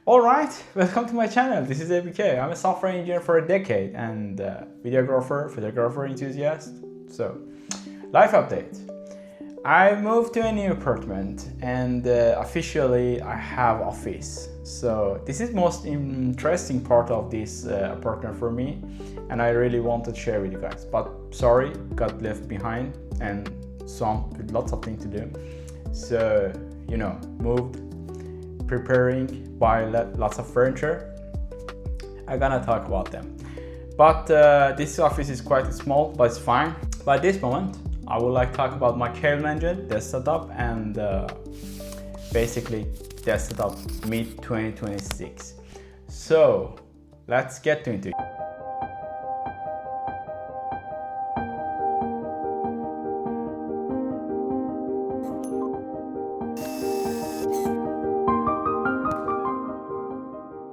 Alright, welcome to my channel. This is ABK. I'm a software engineer for a decade and photographer enthusiast. So, life update. I moved to a new apartment and officially I have office. So this is most interesting part of this apartment for me and I really wanted to share with you guys. But sorry, got left behind and swamped with lots of things to do. So, moved, preparing, buy lots of furniture. I'm gonna talk about them. But this office is quite small, but it's fine. By this moment, I would like to talk about my cable management, desk setup, and basically desk setup mid-2026. So let's get into it.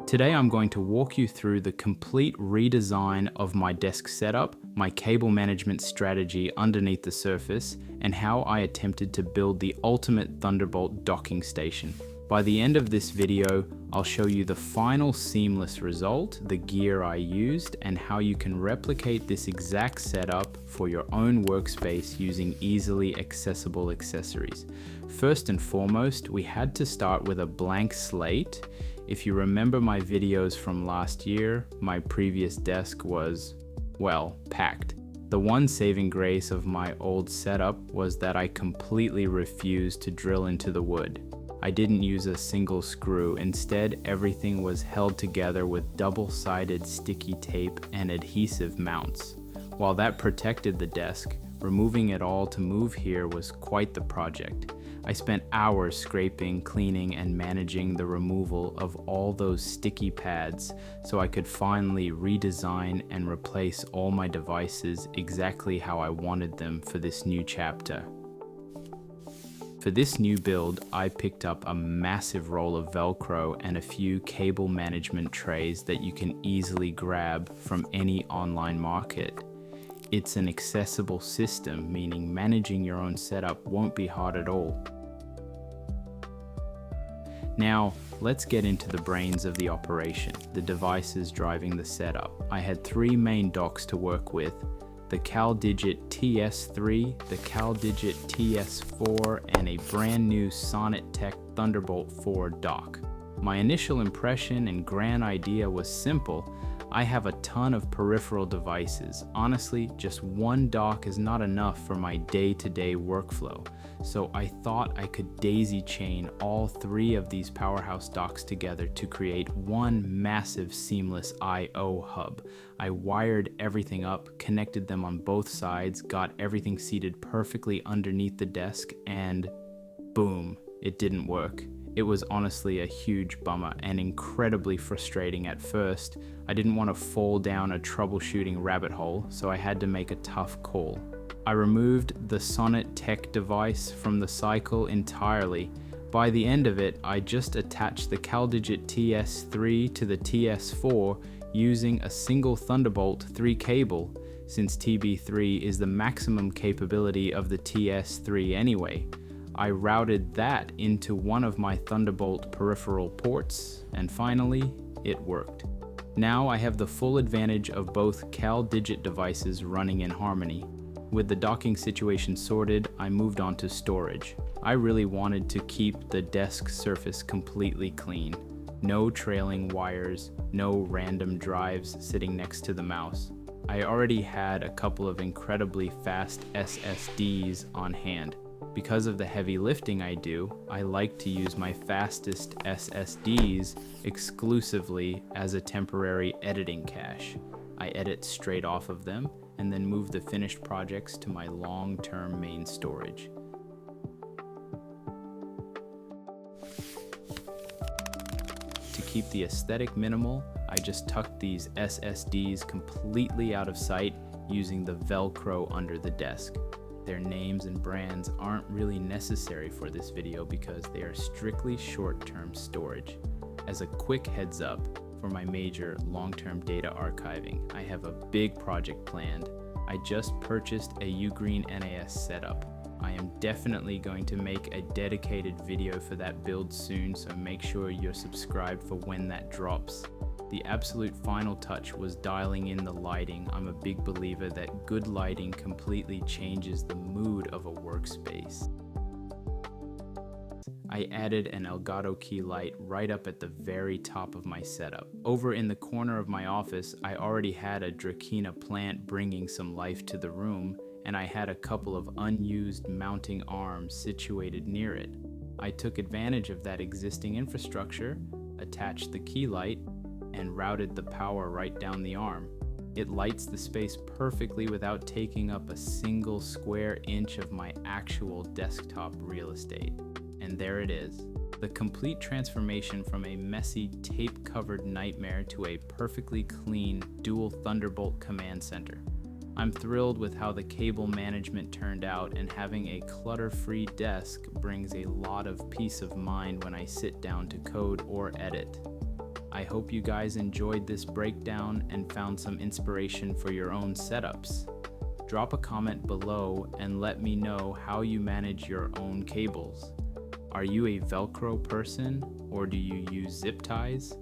Today I'm going to walk you through the complete redesign of my desk setup, my cable management strategy underneath the surface, and how I attempted to build the ultimate Thunderbolt docking station. By the end of this video, I'll show you the final seamless result, the gear I used, and how you can replicate this exact setup for your own workspace using easily accessible accessories. First and foremost, we had to start with a blank slate. If you remember my videos from last year, my previous desk was, well, packed. The one saving grace of my old setup was that I completely refused to drill into the wood. I didn't use a single screw. Instead, everything was held together with double-sided sticky tape and adhesive mounts. While that protected the desk, removing it all to move here was quite the project. I spent hours scraping, cleaning, and managing the removal of all those sticky pads so I could finally redesign and replace all my devices exactly how I wanted them for this new chapter. For this new build, I picked up a massive roll of Velcro and a few cable management trays that you can easily grab from any online market. It's an accessible system, meaning managing your own setup won't be hard at all. Now, let's get into the brains of the operation, the devices driving the setup. I had three main docks to work with: the CalDigit TS3, the CalDigit TS4, and a brand new Sonnet Tech Thunderbolt 4 dock. My initial impression and grand idea was simple. I have a ton of peripheral devices. Honestly, just one dock is not enough for my day-to-day workflow. So I thought I could daisy chain all three of these powerhouse docks together to create one massive seamless I/O hub. I wired everything up, connected them on both sides, got everything seated perfectly underneath the desk, and boom, it didn't work. It was honestly a huge bummer and incredibly frustrating at first. I didn't want to fall down a troubleshooting rabbit hole, so I had to make a tough call. I removed the Sonnet Tech device from the cycle entirely. By the end of it, I just attached the CalDigit TS3 to the TS4 using a single Thunderbolt 3 cable, since TB3 is the maximum capability of the TS3 anyway. I routed that into one of my Thunderbolt peripheral ports, and finally, it worked. Now I have the full advantage of both CalDigit devices running in harmony. With the docking situation sorted, I moved on to storage. I really wanted to keep the desk surface completely clean. No trailing wires, no random drives sitting next to the mouse. I already had a couple of incredibly fast SSDs on hand. Because of the heavy lifting I do, I like to use my fastest SSDs exclusively as a temporary editing cache. I edit straight off of them and then move the finished projects to my long-term main storage. To keep the aesthetic minimal, I just tucked these SSDs completely out of sight using the Velcro under the desk. Their names and brands aren't really necessary for this video because they are strictly short-term storage. As a quick heads up, for my major long-term data archiving, I have a big project planned. I just purchased a Ugreen NAS setup. I am definitely going to make a dedicated video for that build soon, so make sure you're subscribed for when that drops. The absolute final touch was dialing in the lighting. I'm a big believer that good lighting completely changes the mood of a workspace. I added an Elgato key light right up at the very top of my setup. Over in the corner of my office, I already had a Dracaena plant bringing some life to the room, and I had a couple of unused mounting arms situated near it. I took advantage of that existing infrastructure, attached the key light, and routed the power right down the arm. It lights the space perfectly without taking up a single square inch of my actual desktop real estate. And there it is. The complete transformation from a messy, tape-covered nightmare to a perfectly clean dual Thunderbolt command center. I'm thrilled with how the cable management turned out, and having a clutter-free desk brings a lot of peace of mind when I sit down to code or edit. I hope you guys enjoyed this breakdown and found some inspiration for your own setups. Drop a comment below and let me know how you manage your own cables. Are you a Velcro person, or do you use zip ties?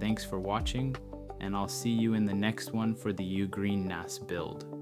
Thanks for watching, and I'll see you in the next one for the Ugreen NAS build.